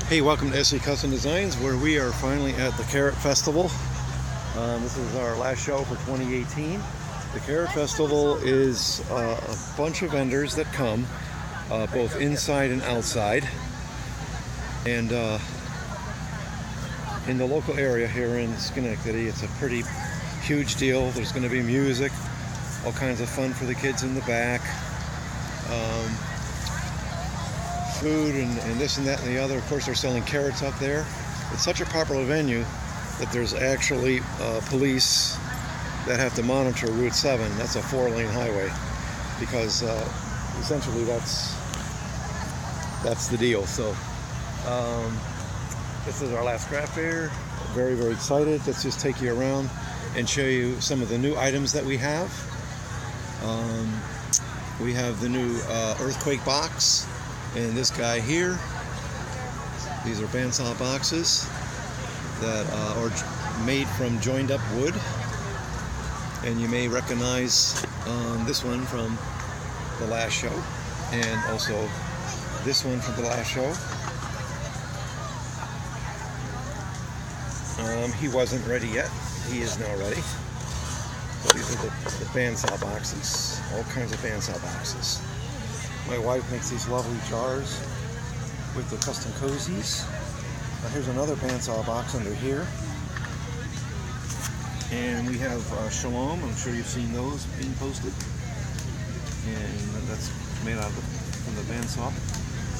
Hey, welcome to SC Custom Designs, where we are finally at the Carrot Festival. This is our last show for 2018. The Carrot Festival is a bunch of vendors that come, both inside and outside. And in the local area here in Schenectady, it's a pretty huge deal. There's going to be music, all kinds of fun for the kids in the back. Food and this and that and the other. Of course, they're selling carrots up there. It's such a popular venue that there's actually police that have to monitor Route 7. That's a 4-lane highway because essentially that's the deal. So this is our last craft fair. Very, very excited. Let's just take you around and show you some of the new items that we have. We have the new earthquake box. And this guy here, these are bandsaw boxes that are made from joined up wood. And you may recognize this one from the last show, and also this one from the last show. He wasn't ready yet. He is now ready. So these are the bandsaw boxes, all kinds of bandsaw boxes. My wife makes these lovely jars with the custom cozies. Here's another bandsaw box under here. And we have Shalom. I'm sure you've seen those being posted. And that's made out of from the bandsaw.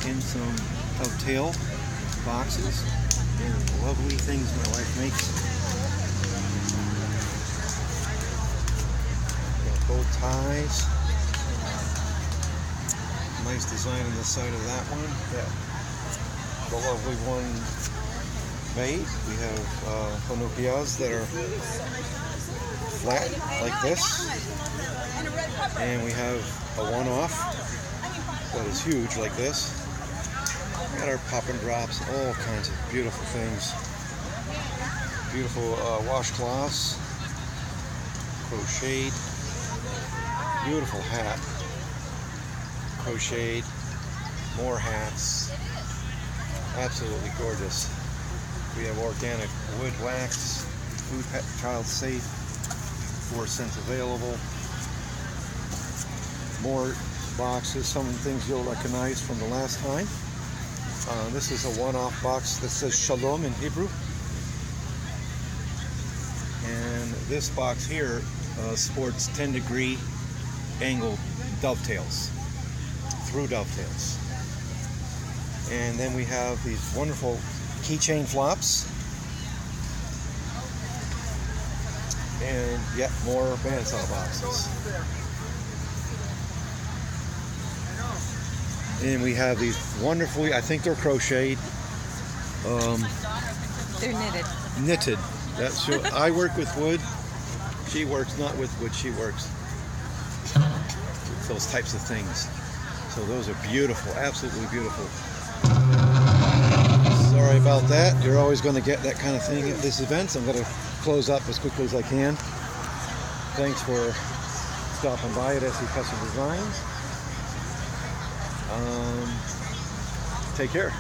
And some tail boxes. And lovely things my wife makes. Bow ties. Nice design on the side of that one. Yeah. The lovely one made. We have panupias that are flat like this. And we have a one-off that is huge like this. We got our pop and drops, all kinds of beautiful things. Beautiful washcloths, crocheted, beautiful hat. Crocheted, more hats, absolutely gorgeous. We have organic wood wax, food, pet, child safe, 4 cents available. More boxes, some things you'll recognize from the last time. This is a one-off box that says Shalom in Hebrew. And this box here sports 10-degree angle dovetails. Through dovetails. And then we have these wonderful keychain flops. And yet more bandsaw boxes. And we have these wonderfully, I think they're crocheted. They're knitted. Knitted. That's true. I work with wood. She works not with wood, she works with those types of things. So those are beautiful, absolutely beautiful. Sorry about that. You're always going to get that kind of thing at this event. So I'm going to close up as quickly as I can. Thanks for stopping by at SC Custom Designs. Take care.